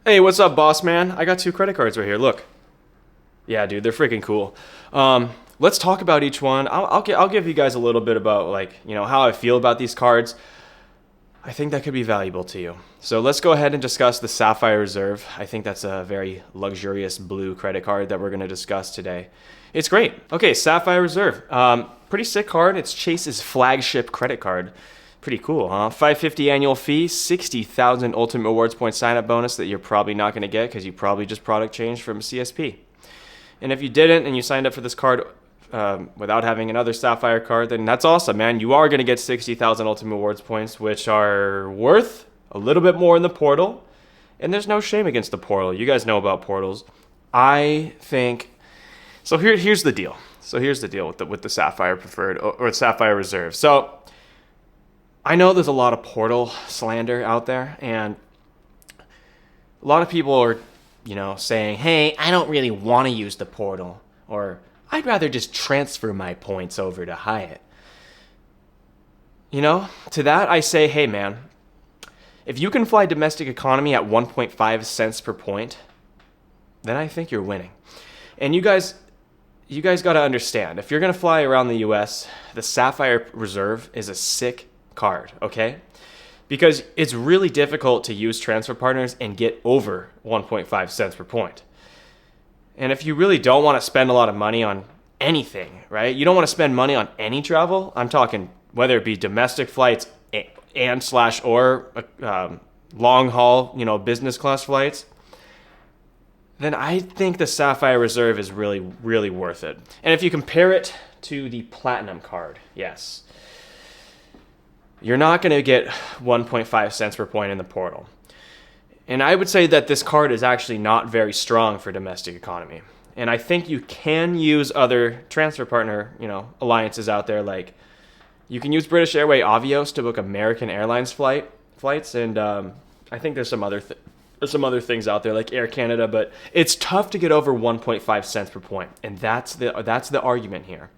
Hey, what's up, boss man? I got two credit cards right here. Look. Yeah, dude, they're freaking cool. Let's talk about each one. I'll give you guys a little bit about how I feel about these cards. I think that could be valuable to you. So let's go ahead and discuss the Sapphire Reserve. I think that's a very luxurious blue credit card that we're going to discuss today. It's great. Okay, Sapphire Reserve. Pretty sick card. It's Chase's flagship credit card. Pretty cool, huh? $550 annual fee, 60,000 Ultimate Rewards point sign-up bonus that you're probably not going to get because you probably just product changed from CSP. And if you didn't and you signed up for this card without having another Sapphire card, then that's awesome, man. You are going to get 60,000 Ultimate Rewards points, which are worth a little bit more in the portal. And there's no shame against the portal. You guys know about portals. I think... So here's the deal. Here's the deal with the Sapphire Preferred or Sapphire Reserve. So I know there's a lot of portal slander out there, and a lot of people are, saying, hey, I don't really want to use the portal, or I'd rather just transfer my points over to Hyatt. To that I say, hey man, if you can fly domestic economy at 1.5 cents per point, then I think you're winning. And you guys got to understand, if you're going to fly around the US, the Sapphire Reserve is a sick card, okay? Because it's really difficult to use transfer partners and get over 1.5 cents per point. And if you really don't want to spend a lot of money on anything, right? You don't want to spend money on any travel. I'm talking whether it be domestic flights or long haul, business class flights. Then I think the Sapphire Reserve is really, really worth it. And if you compare it to the Platinum card, yes, you're not going to get 1.5 cents per point in the portal. And I would say that this card is actually not very strong for domestic economy. And I think you can use other transfer partner, alliances out there. Like you can use British Airways Avios to book American Airlines flights. And I think there's some other things out there like Air Canada, but it's tough to get over 1.5 cents per point. And that's the argument here.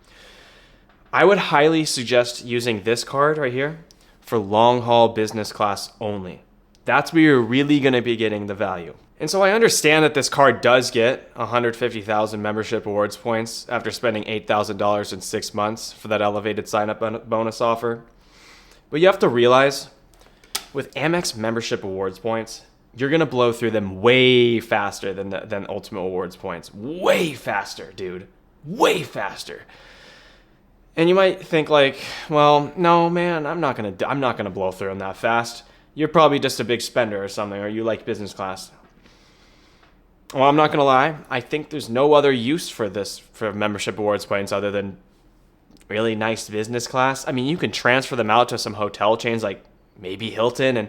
I would highly suggest using this card right here for long haul business class only. That's where you're really going to be getting the value. And so I understand that this card does get 150,000 membership awards points after spending $8,000 in 6 months for that elevated sign-up bonus offer. But you have to realize, with Amex membership awards points, you're going to blow through them way faster than Ultimate Awards points. Way faster, dude. Way faster. And you might think like, well, no, man, I'm not gonna blow through them that fast. You're probably just a big spender or something, or you like business class. Well, I'm not gonna lie. I think there's no other use for membership awards points other than really nice business class. I mean, you can transfer them out to some hotel chains like maybe Hilton, and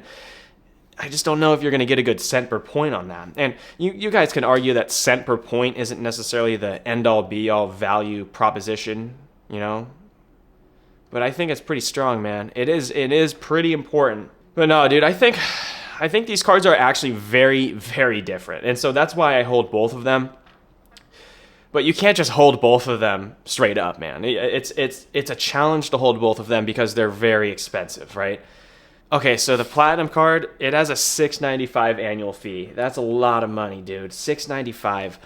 I just don't know if you're gonna get a good cent per point on that. And you guys can argue that cent per point isn't necessarily the end-all be-all value proposition. But I think it's pretty strong, man. It is pretty important. But no, dude, I think these cards are actually very, very different. And so that's why I hold both of them. But you can't just hold both of them straight up, man. It's a challenge to hold both of them because they're very expensive, right? Okay, so the Platinum card, it has a $695 annual fee. That's a lot of money, dude. $695.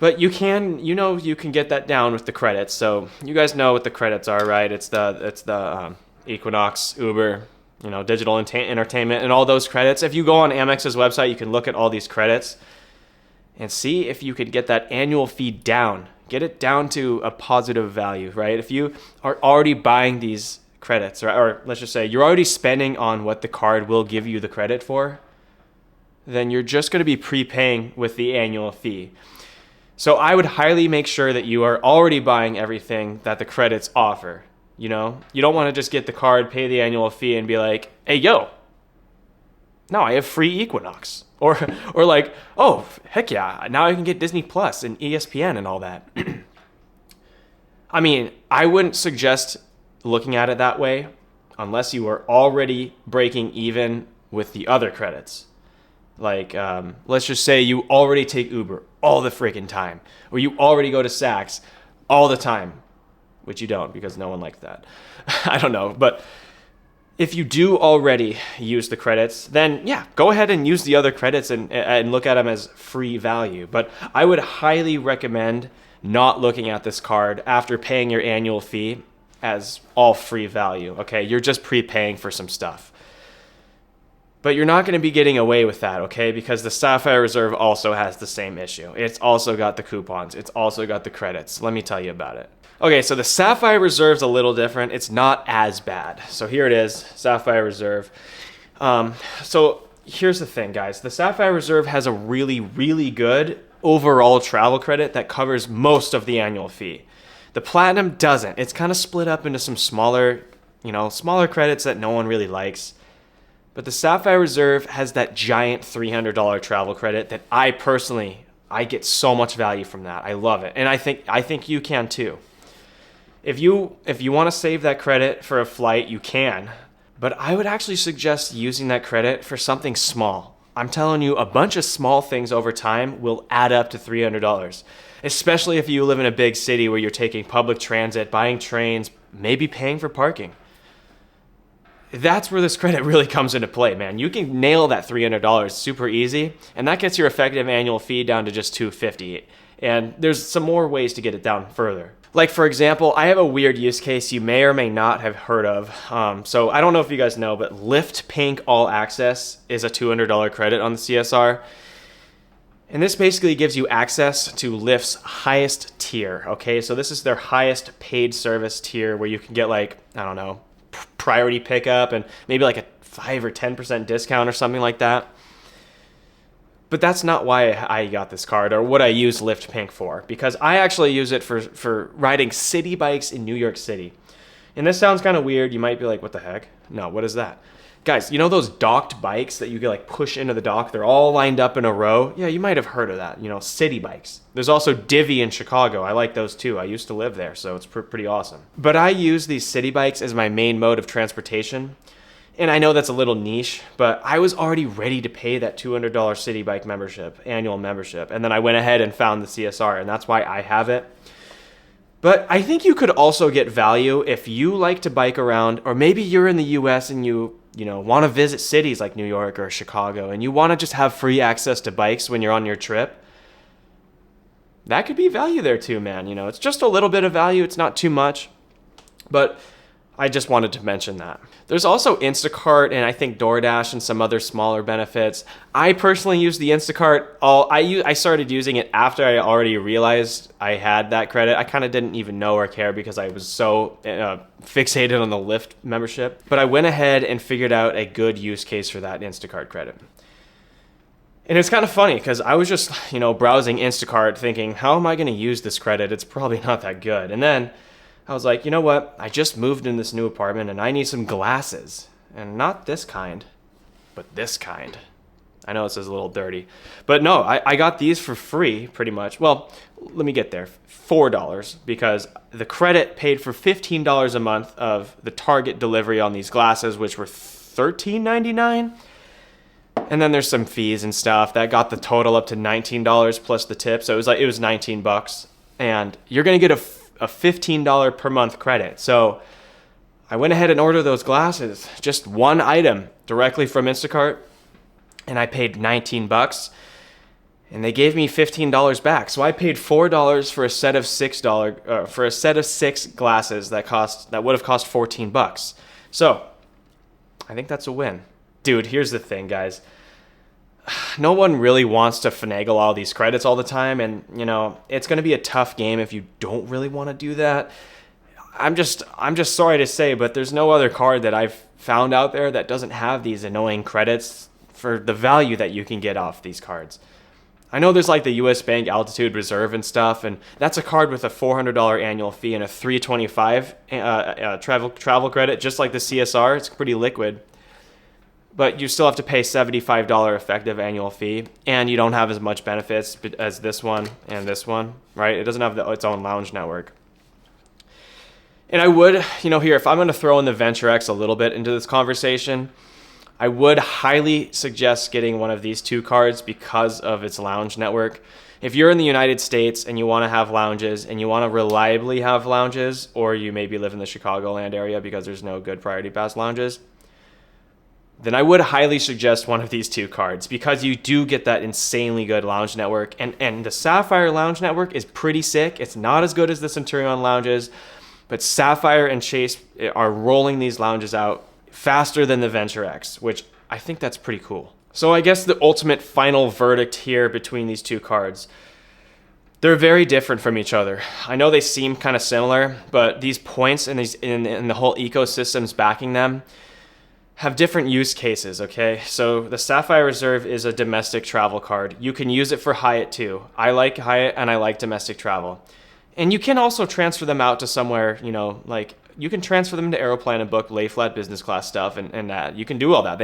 But you can get that down with the credits. So you guys know what the credits are, right? It's the Equinox, Uber, digital entertainment, and all those credits. If you go on Amex's website, you can look at all these credits and see if you could get that annual fee down. Get it down to a positive value, right? If you are already buying these credits, or let's just say you're already spending on what the card will give you the credit for, then you're just going to be prepaying with the annual fee. So I would highly make sure that you are already buying everything that the credits offer. You don't want to just get the card, pay the annual fee, and be like, hey, yo, now I have free Equinox. Or like, oh, heck yeah, now I can get Disney Plus and ESPN and all that. I mean, I wouldn't suggest looking at it that way unless you are already breaking even with the other credits. Like, let's just say you already take Uber all the freaking time, or you already go to Saks all the time, which you don't because no one likes that. I don't know, but If you do already use the credits, then yeah, go ahead and use the other credits and look at them as free value. But I would highly recommend not looking at this card after paying your annual fee as all free value, okay? You're just prepaying for some stuff. But you're not going to be getting away with that, okay? Because the Sapphire Reserve also has the same issue. It's also got the coupons. It's also got the credits. Let me tell you about it. Okay, so the Sapphire Reserve's a little different. It's not as bad. So here it is, Sapphire Reserve. So here's the thing, guys. The Sapphire Reserve has a really, really good overall travel credit that covers most of the annual fee. The Platinum doesn't. It's kind of split up into some smaller credits that no one really likes. But the Sapphire Reserve has that giant $300 travel credit that I get so much value from that. I love it. And I think you can too. If you want to save that credit for a flight, you can. But I would actually suggest using that credit for something small. I'm telling you, a bunch of small things over time will add up to $300. Especially if you live in a big city where you're taking public transit, buying trains, maybe paying for parking. That's where this credit really comes into play, man. You can nail that $300 super easy, and that gets your effective annual fee down to just $250. And there's some more ways to get it down further. Like, for example, I have a weird use case you may or may not have heard of. So I don't know if you guys know, but Lyft Pink All Access is a $200 credit on the CSR. And this basically gives you access to Lyft's highest tier, okay? So this is their highest paid service tier where you can get priority pickup and maybe like a 5 or 10% discount or something like that. But that's not why I got this card or what I use Lyft Pink for, because I actually use it for riding city bikes in New York City. And this sounds kind of weird. You might be like, what the heck? No, what is that? Guys, you know those docked bikes that you can push into the dock? They're all lined up in a row. Yeah, you might have heard of that, city bikes. There's also Divvy in Chicago. I like those too. I used to live there, so it's pretty awesome. But I use these city bikes as my main mode of transportation. And I know that's a little niche, but I was already ready to pay that $200 city bike membership, annual membership. And then I went ahead and found the CSR, and that's why I have it. But I think you could also get value if you like to bike around, or maybe you're in the US and you want to visit cities like New York or Chicago, and you want to just have free access to bikes when you're on your trip. That could be value there too, man. It's just a little bit of value. It's not too much, but I just wanted to mention that. There's also Instacart and I think DoorDash and some other smaller benefits. I personally use the Instacart. I started using it after I already realized I had that credit. I kind of didn't even know or care because I was so fixated on the Lyft membership. But I went ahead and figured out a good use case for that Instacart credit. And it's kind of funny because I was just, browsing Instacart thinking, how am I going to use this credit? It's probably not that good. And then I was like, you know what? I just moved in this new apartment and I need some glasses. And not this kind, but this kind. I know it says a little dirty. But no, I got these for free pretty much. Well, let me get there. $4 because the credit paid for $15 a month of the Target delivery on these glasses, which were $13.99. And then there's some fees and stuff that got the total up to $19 plus the tip. So it was $19. And you're going to get a $15 per month credit. So I went ahead and ordered those glasses, just one item directly from Instacart, and I paid $19 and they gave me $15 back. So I paid $4 for a set of six glasses that would have cost $14. So I think that's a win. Dude, here's the thing, guys. No one really wants to finagle all these credits all the time, and it's going to be a tough game if you don't really want to do that. I'm just sorry to say, but there's no other card that I've found out there that doesn't have these annoying credits for the value that you can get off these cards. I know there's like the US Bank Altitude Reserve and stuff, and that's a card with a $400 annual fee and a $325 travel credit, just like the CSR. It's pretty liquid. But you still have to pay $75 effective annual fee, and you don't have as much benefits as this one and this one, right? It doesn't have its own lounge network. And I would, here, if I'm going to throw in the Venture X a little bit into this conversation, I would highly suggest getting one of these two cards because of its lounge network. If you're in the United States and you want to have lounges and you want to reliably have lounges, or you maybe live in the Chicagoland area because there's no good Priority Pass lounges, then I would highly suggest one of these two cards because you do get that insanely good lounge network. And the Sapphire lounge network is pretty sick. It's not as good as the Centurion lounges, but Sapphire and Chase are rolling these lounges out faster than the Venture X, which I think that's pretty cool. So I guess the ultimate final verdict here between these two cards, they're very different from each other. I know they seem kind of similar, but these points and the whole ecosystems backing them have different use cases, okay? So the Sapphire Reserve is a domestic travel card. You can use it for Hyatt too. I like Hyatt and I like domestic travel. And you can also transfer them out to somewhere, like you can transfer them to Aeroplan and book lay flat business class stuff and you can do all that.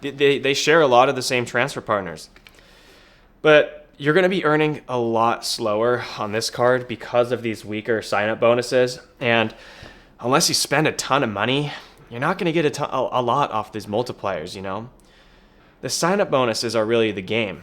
They share a lot of the same transfer partners. But you're going to be earning a lot slower on this card because of these weaker sign-up bonuses. And unless you spend a ton of money, you're not going to get a lot off these multipliers, The sign-up bonuses are really the game.